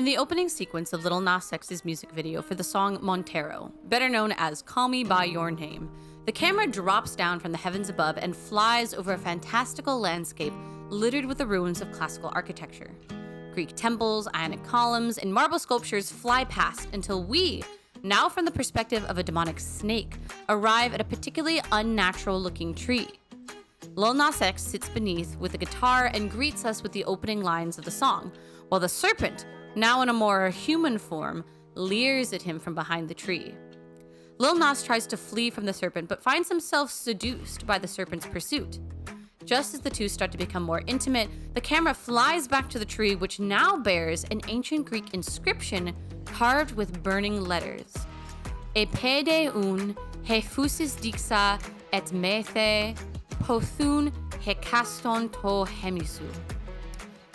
In the opening sequence of Lil Nas X's music video for the song Montero, better known as Call Me By Your Name, the camera drops down from the heavens above and flies over a fantastical landscape littered with the ruins of classical architecture. Greek temples, Ionic columns, and marble sculptures fly past until we, now from the perspective of a demonic snake, arrive at a particularly unnatural-looking tree. Lil Nas X sits beneath with a guitar and greets us with the opening lines of the song, while the serpent, now in a more human form, leers at him from behind the tree. Lil Nas tries to flee from the serpent, but finds himself seduced by the serpent's pursuit. Just as the two start to become more intimate, the camera flies back to the tree, which now bears an ancient Greek inscription carved with burning letters. Epede un hefusis dixa et methe pothun hekaston to hemisu.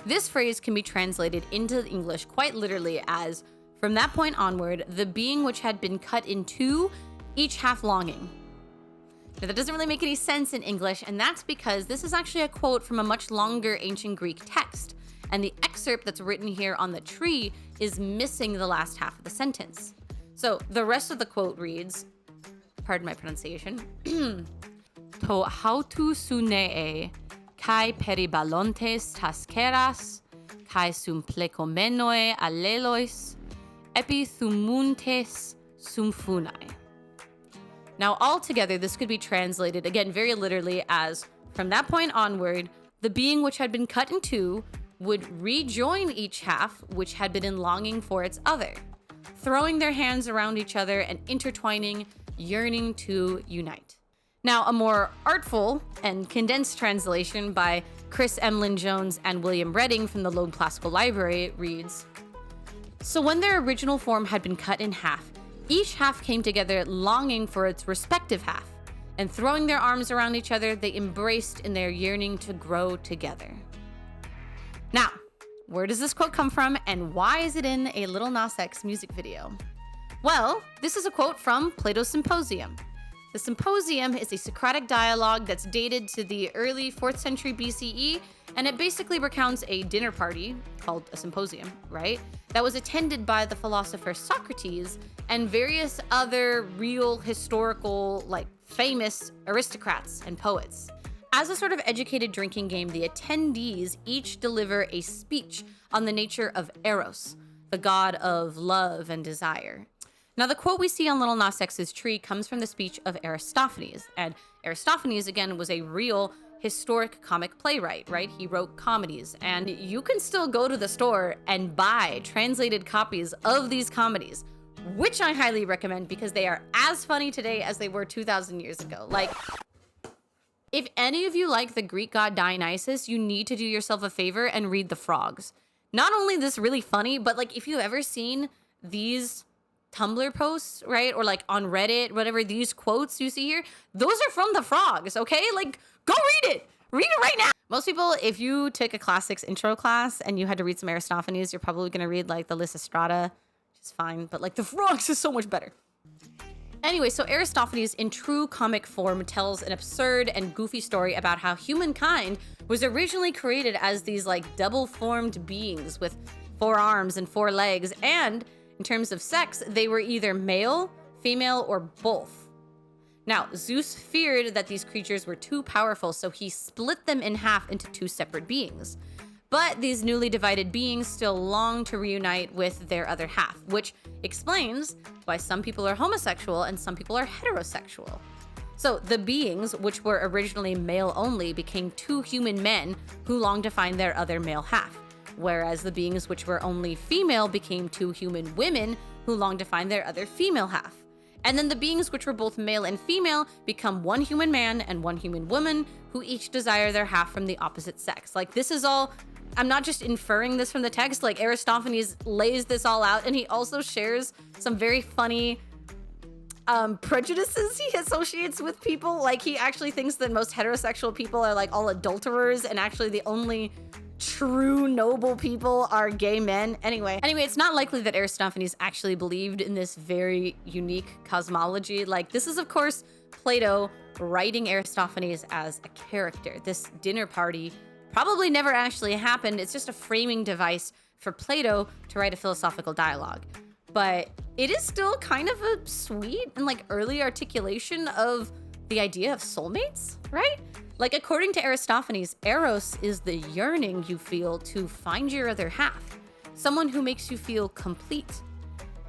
This phrase can be translated into English quite literally as, from that point onward, the being which had been cut in two, each half longing. Now, that doesn't really make any sense in English, and that's because this is actually a quote from a much longer ancient Greek text, and the excerpt that's written here on the tree is missing the last half of the sentence. So the rest of the quote reads, pardon my pronunciation, To hautu sunee kai peribalontes taskeras, kai sum plekomenoe alelois, epi thumuntes sumfunai. Now, altogether, this could be translated, again, very literally as, from that point onward, the being which had been cut in two would rejoin each half, which had been in longing for its other, throwing their hands around each other and intertwining, yearning to unite. Now, a more artful and condensed translation by Chris Emlyn Jones and William Redding from the Loeb Classical Library reads, So when their original form had been cut in half, each half came together longing for its respective half, and throwing their arms around each other, they embraced in their yearning to grow together. Now, where does this quote come from, and why is it in a Lil Nas X music video? Well, this is a quote from Plato's Symposium. The Symposium is a Socratic dialogue that's dated to the early 4th century BCE, and it basically recounts a dinner party, called a symposium, right? That was attended by the philosopher Socrates and various other real historical, famous aristocrats and poets. As a sort of educated drinking game, the attendees each deliver a speech on the nature of Eros, the god of love and desire. Now, the quote we see on Lil Nas X's tree comes from the speech of Aristophanes, and Aristophanes, again, was a real historic comic playwright, right? He wrote comedies, and you can still go to the store and buy translated copies of these comedies, which I highly recommend because they are as funny today as they were 2,000 years ago. If any of you like the Greek god Dionysus, you need to do yourself a favor and read The Frogs. Not only is this really funny, but if you've ever seen these Tumblr posts, right? Or on Reddit, whatever, these quotes you see here, those are from The Frogs, okay? Go read it. Read it right now. Most people, if you took a classics intro class and you had to read some Aristophanes, you're probably going to read the Lysistrata, which is fine, but The Frogs is so much better. Anyway, so Aristophanes in true comic form tells an absurd and goofy story about how humankind was originally created as these double-formed beings with 4 arms and 4 legs, and in terms of sex, they were either male, female, or both. Now, Zeus feared that these creatures were too powerful, so he split them in half into 2 separate beings. But these newly divided beings still long to reunite with their other half, which explains why some people are homosexual and some people are heterosexual. So the beings, which were originally male only, became 2 human men who longed to find their other male half, whereas the beings which were only female became 2 human women who longed to find their other female half. And then the beings which were both male and female become 1 human man and 1 human woman who each desire their half from the opposite sex. This is all, I'm not just inferring this from the text, Aristophanes lays this all out, and he also shares some very funny prejudices he associates with people. He actually thinks that most heterosexual people are all adulterers, and actually the only true noble people are gay men. Anyway, it's not likely that Aristophanes actually believed in this very unique cosmology. This is, of course, Plato writing Aristophanes as a character. This dinner party probably never actually happened. It's just a framing device for Plato to write a philosophical dialogue. But it is still kind of a sweet and like early articulation of the idea of soulmates, right? Like according to Aristophanes, eros is the yearning you feel to find your other half, someone who makes you feel complete.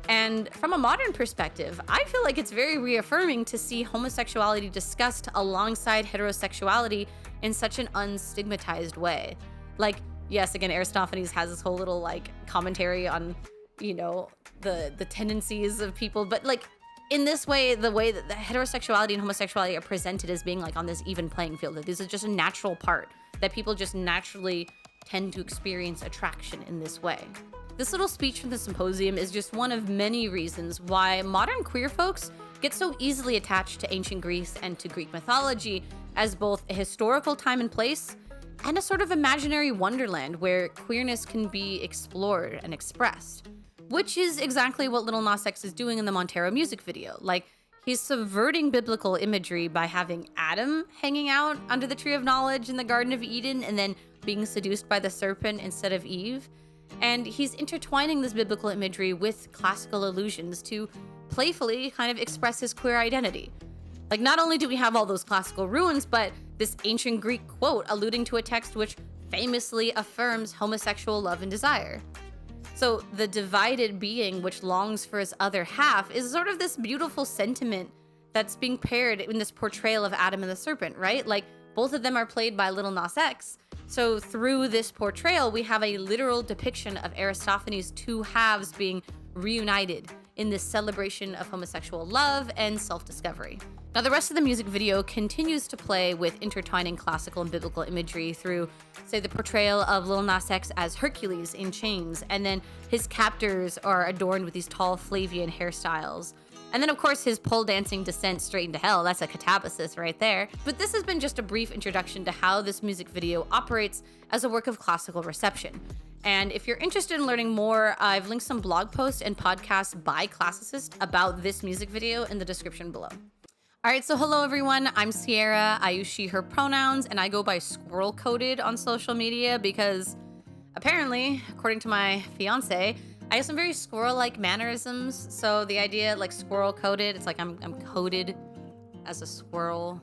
And from a modern perspective, I feel like it's very reaffirming to see homosexuality discussed alongside heterosexuality in such an unstigmatized way. Like, yes, again, Aristophanes has this whole little like commentary on, you know, the tendencies of people, but like in this way, the way that the heterosexuality and homosexuality are presented as being like on this even playing field, that this is just a natural part, that people just naturally tend to experience attraction in this way. This little speech from the symposium is just one of many reasons why modern queer folks get so easily attached to ancient Greece and to Greek mythology as both a historical time and place and a sort of imaginary wonderland where queerness can be explored and expressed, which is exactly what Lil Nas X is doing in the Montero music video. Like, he's subverting biblical imagery by having Adam hanging out under the tree of knowledge in the Garden of Eden and then being seduced by the serpent instead of Eve. And he's intertwining this biblical imagery with classical allusions to playfully kind of express his queer identity. Like, not only do we have all those classical ruins, but this ancient Greek quote alluding to a text which famously affirms homosexual love and desire. So the divided being which longs for his other half is sort of this beautiful sentiment that's being paired in this portrayal of Adam and the serpent, right? Like, both of them are played by Lil Nas X. So through this portrayal, we have a literal depiction of Aristophanes' two halves being reunited in this celebration of homosexual love and self-discovery. Now, the rest of the music video continues to play with intertwining classical and biblical imagery through, say, the portrayal of Lil Nas X as Hercules in chains, and then his captors are adorned with these tall Flavian hairstyles. And then, of course, his pole dancing descent straight into hell. That's a catabasis right there. But this has been just a brief introduction to how this music video operates as a work of classical reception. And if you're interested in learning more, I've linked some blog posts and podcasts by classicists about this music video in the description below. All right, so hello everyone, I'm Sierra. I use she, her pronouns, and I go by SquirrelCoded on social media because apparently, according to my fiance, I have some very squirrel-like mannerisms. So the idea, like SquirrelCoded, it's like I'm coded as a squirrel.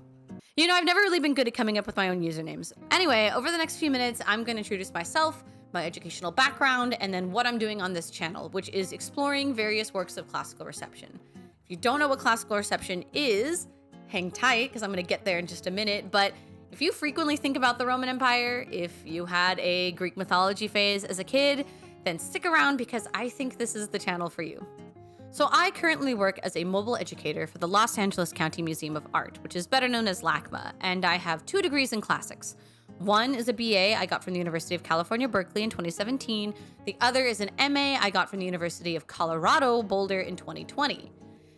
You know, I've never really been good at coming up with my own usernames. Anyway, over the next few minutes, I'm going to introduce myself, my educational background, and then what I'm doing on this channel, which is exploring various works of classical reception. If you don't know what classical reception is, hang tight, because I'm going to get there in just a minute. But if you frequently think about the Roman Empire, if you had a Greek mythology phase as a kid, then stick around because I think this is the channel for you. So I currently work as a mobile educator for the Los Angeles County Museum of Art, which is better known as LACMA, and I have 2 degrees in classics. One is a BA I got from the University of California, Berkeley in 2017. The other is an MA I got from the University of Colorado, Boulder in 2020.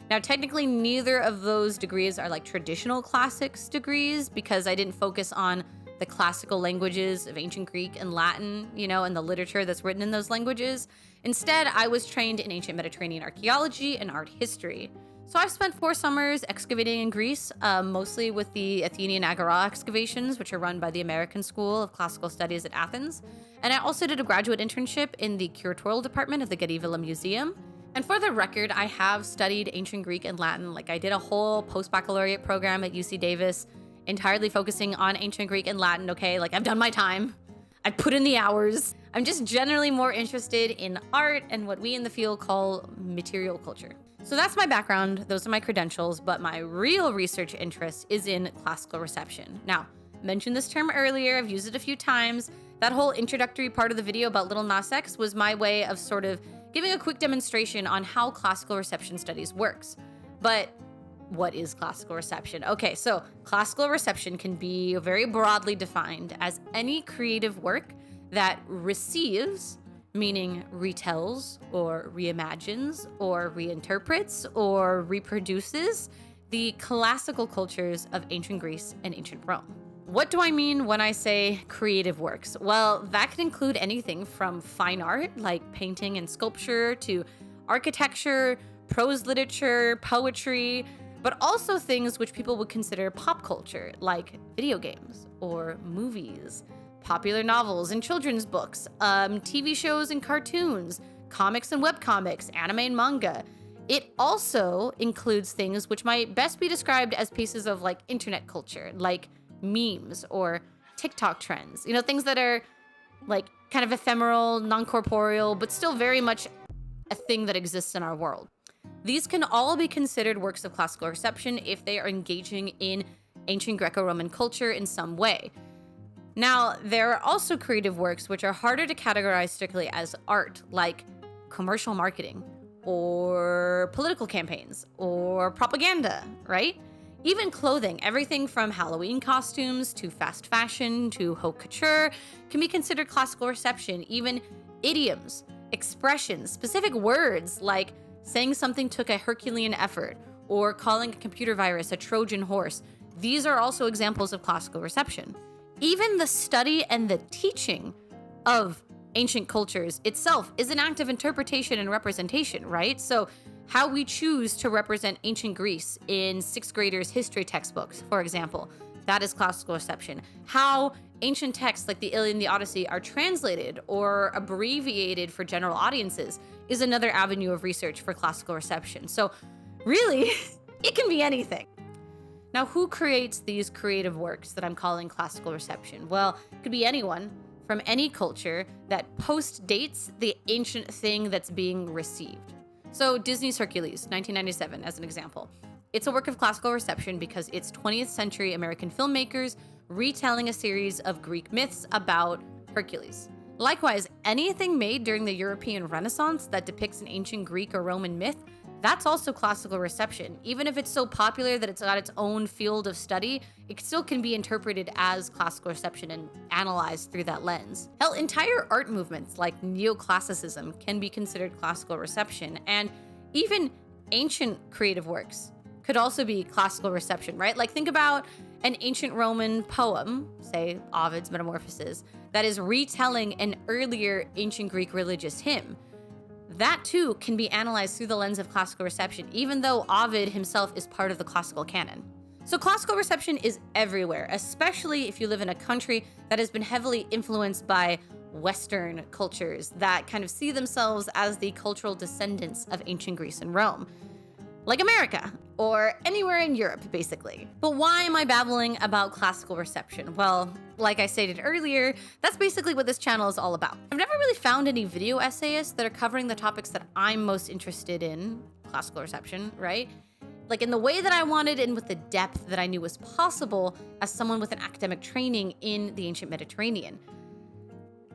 Now, technically, neither of those degrees are like traditional classics degrees because I didn't focus on the classical languages of ancient Greek and Latin, you know, and the literature that's written in those languages. Instead, I was trained in ancient Mediterranean archaeology and art history. So I've spent 4 summers excavating in Greece, mostly with the Athenian Agora excavations, which are run by the American School of Classical Studies at Athens. And I also did a graduate internship in the curatorial department of the Getty Villa Museum. And for the record, I have studied ancient Greek and Latin. Like, I did a whole post-baccalaureate program at UC Davis, entirely focusing on ancient Greek and Latin, okay? Like, I've done my time. I put in the hours. I'm just generally more interested in art and what we in the field call material culture. So that's my background, those are my credentials, but my real research interest is in classical reception. Now, I mentioned this term earlier, I've used it a few times. That whole introductory part of the video about Lil Nas X was my way of sort of giving a quick demonstration on how classical reception studies works. But what is classical reception? Okay, so classical reception can be very broadly defined as any creative work that receives, meaning retells or reimagines or reinterprets or reproduces the classical cultures of ancient Greece and ancient Rome. What do I mean when I say creative works? Well, that can include anything from fine art, like painting and sculpture, to architecture, prose literature, poetry, but also things which people would consider pop culture, like video games or movies, popular novels and children's books, TV shows and cartoons, comics and webcomics, anime and manga. It also includes things which might best be described as pieces of like internet culture, like memes or TikTok trends. You know, things that are like kind of ephemeral, non-corporeal, but still very much a thing that exists in our world. These can all be considered works of classical reception if they are engaging in ancient Greco-Roman culture in some way. Now, there are also creative works which are harder to categorize strictly as art, like commercial marketing, or political campaigns, or propaganda, right? Even clothing, everything from Halloween costumes to fast fashion to haute couture can be considered classical reception. Even idioms, expressions, specific words like saying something took a Herculean effort or calling a computer virus a Trojan horse. These are also examples of classical reception. Even the study and the teaching of ancient cultures itself is an act of interpretation and representation, right? So how we choose to represent ancient Greece in sixth graders' history textbooks, for example, that is classical reception. How ancient texts like the Iliad and the Odyssey are translated or abbreviated for general audiences is another avenue of research for classical reception. So really, it can be anything. Now, who creates these creative works that I'm calling classical reception? Well, it could be anyone from any culture that post-dates the ancient thing that's being received. So Disney's Hercules, 1997, as an example. It's a work of classical reception because it's 20th century American filmmakers retelling a series of Greek myths about Hercules. Likewise, anything made during the European Renaissance that depicts an ancient Greek or Roman myth, that's also classical reception. Even if it's so popular that it's got its own field of study, it still can be interpreted as classical reception and analyzed through that lens. Hell, entire art movements like neoclassicism can be considered classical reception, and even ancient creative works could also be classical reception, right? Like think about an ancient Roman poem, say Ovid's Metamorphoses, that is retelling an earlier ancient Greek religious hymn. That too can be analyzed through the lens of classical reception, even though Ovid himself is part of the classical canon. So classical reception is everywhere, especially if you live in a country that has been heavily influenced by Western cultures that kind of see themselves as the cultural descendants of ancient Greece and Rome. Like America, or anywhere in Europe, basically. But why am I babbling about classical reception? Well, like I stated earlier, that's basically what this channel is all about. I've never really found any video essayists that are covering the topics that I'm most interested in, classical reception, right? Like in the way that I wanted and with the depth that I knew was possible as someone with an academic training in the ancient Mediterranean.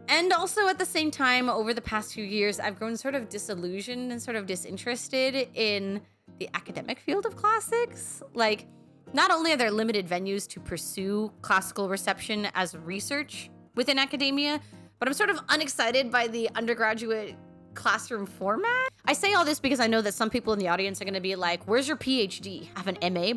And also at the same time, over the past few years, I've grown sort of disillusioned and sort of disinterested in the academic field of classics. Like, not only are there limited venues to pursue classical reception as research within academia, but I'm sort of unexcited by the undergraduate classroom format. I say all this because I know that some people in the audience are gonna be like, where's your PhD? I have an MA?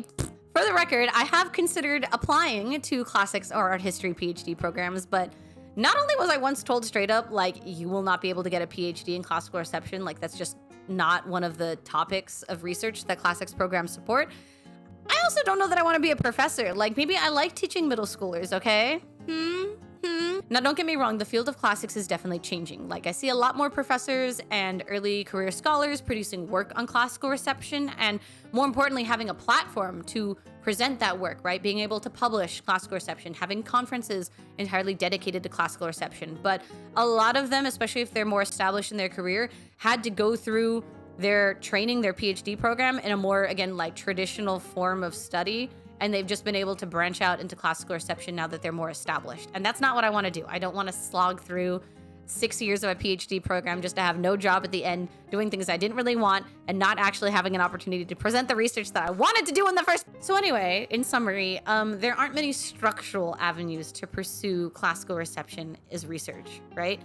For the record, I have considered applying to classics or art history PhD programs, but not only was I once told straight up, like, you will not be able to get a PhD in classical reception, like that's just not one of the topics of research that classics programs support. I also don't know that I want to be a professor. Like, maybe I like teaching middle schoolers, okay? Now, don't get me wrong, the field of classics is definitely changing. Like, I see a lot more professors and early career scholars producing work on classical reception, and more importantly, having a platform to present that work, right? Being able to publish classical reception, having conferences entirely dedicated to classical reception. But a lot of them, especially if they're more established in their career, had to go through their training, their PhD program in a more, again, like traditional form of study. And they've just been able to branch out into classical reception now that they're more established. And that's not what I want to do. I don't want to slog through 6 years of a PhD program just to have no job at the end, doing things I didn't really want, and not actually having an opportunity to present the research that I wanted to do in the first. So anyway, in summary, there aren't many structural avenues to pursue classical reception as research, right?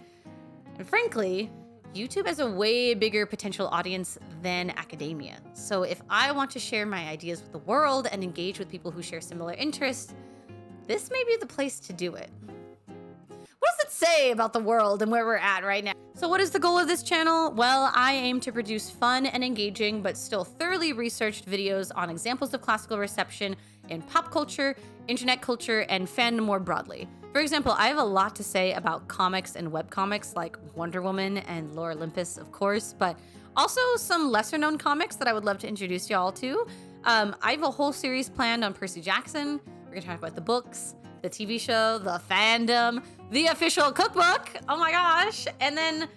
And frankly, YouTube has a way bigger potential audience than academia. So if I want to share my ideas with the world and engage with people who share similar interests, this may be the place to do it. What does it say about the world and where we're at right now? So what is the goal of this channel? Well, I aim to produce fun and engaging, but still thoroughly researched videos on examples of classical reception in pop culture, internet culture, and fandom more broadly. For example, I have a lot to say about comics and webcomics like Wonder Woman and Lore Olympus, of course, but also some lesser known comics that I would love to introduce y'all to. I have a whole series planned on Percy Jackson. We're gonna talk about the books, the TV show, the fandom, the official cookbook. Oh my gosh. And then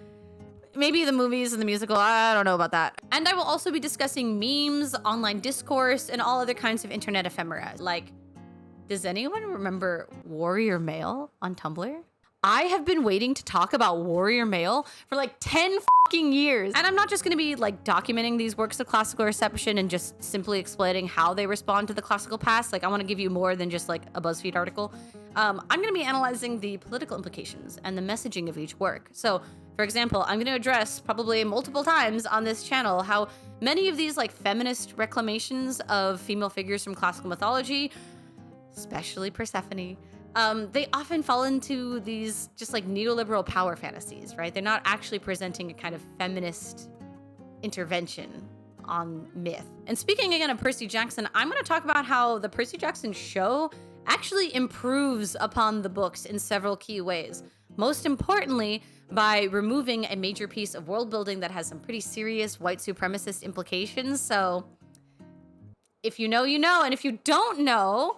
maybe the movies and the musical. I don't know about that. And I will also be discussing memes, online discourse, and all other kinds of internet ephemera. Like, does anyone remember Warrior Mail on Tumblr? I have been waiting to talk about Warrior Mail for like 10 fucking years. And I'm not just gonna be like documenting these works of classical reception and just simply explaining how they respond to the classical past. Like, I wanna give you more than just like a BuzzFeed article. I'm gonna be analyzing the political implications and the messaging of each work. So, for example, I'm gonna address probably multiple times on this channel how many of these like feminist reclamations of female figures from classical mythology, especially Persephone, they often fall into these just like neoliberal power fantasies, right? They're not actually presenting a kind of feminist intervention on myth. And speaking again of Percy Jackson, I'm going to talk about how the Percy Jackson show actually improves upon the books in several key ways. Most importantly, by removing a major piece of world building that has some pretty serious white supremacist implications. So if you know, you know, and if you don't know,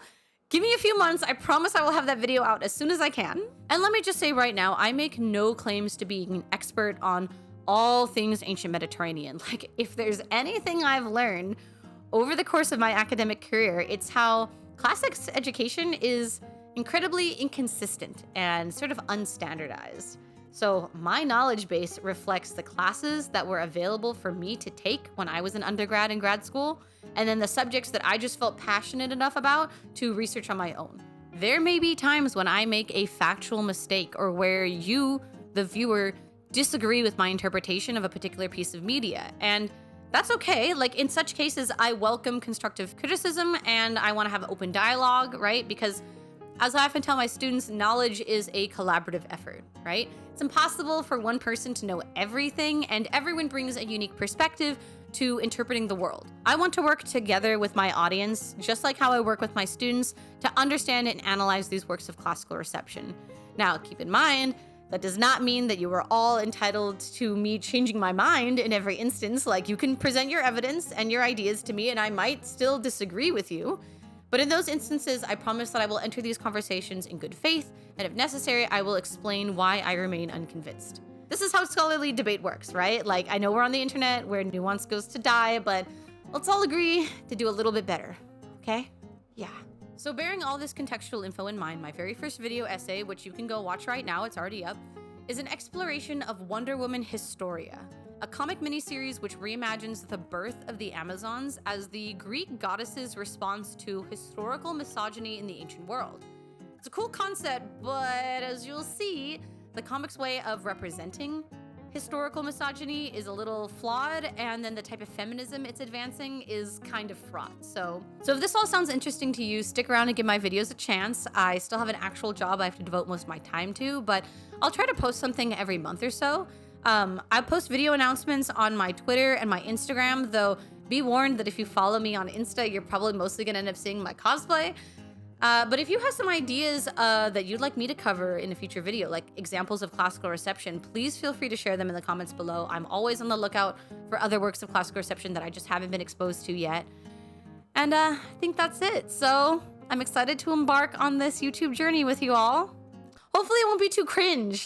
give me a few months. I promise I will have that video out as soon as I can. And let me just say right now, I make no claims to being an expert on all things ancient Mediterranean. Like, if there's anything I've learned over the course of my academic career, it's how classics education is incredibly inconsistent and sort of unstandardized. So my knowledge base reflects the classes that were available for me to take when I was an undergrad and grad school, and then the subjects that I just felt passionate enough about to research on my own. There may be times when I make a factual mistake or where you, the viewer, disagree with my interpretation of a particular piece of media, and that's okay. Like, in such cases, I welcome constructive criticism and I want to have open dialogue, right? Because as I often tell my students, knowledge is a collaborative effort, right? It's impossible for one person to know everything, and everyone brings a unique perspective to interpreting the world. I want to work together with my audience, just like how I work with my students, to understand and analyze these works of classical reception. Now, keep in mind, that does not mean that you are all entitled to me changing my mind in every instance. Like, you can present your evidence and your ideas to me, and I might still disagree with you. But in those instances, I promise that I will enter these conversations in good faith, and if necessary, I will explain why I remain unconvinced. This is how scholarly debate works, right? Like, I know we're on the internet where nuance goes to die, but let's all agree to do a little bit better, okay? Yeah. So bearing all this contextual info in mind, my very first video essay, which you can go watch right now, it's already up, is an exploration of Wonder Woman Historia, a comic miniseries which reimagines the birth of the Amazons as the Greek goddesses' response to historical misogyny in the ancient world. It's a cool concept, but as you'll see, the comic's way of representing historical misogyny is a little flawed, and then the type of feminism it's advancing is kind of fraught. So if this all sounds interesting to you, stick around and give my videos a chance. I still have an actual job I have to devote most of my time to, but I'll try to post something every month or so. I post video announcements on my Twitter and my Instagram, though be warned that if you follow me on Insta, you're probably mostly gonna end up seeing my cosplay. But if you have some ideas that you'd like me to cover in a future video, like examples of classical reception, please feel free to share them in the comments below. I'm always on the lookout for other works of classical reception that I just haven't been exposed to yet. And I think that's it. So I'm excited to embark on this YouTube journey with you all. Hopefully it won't be too cringe.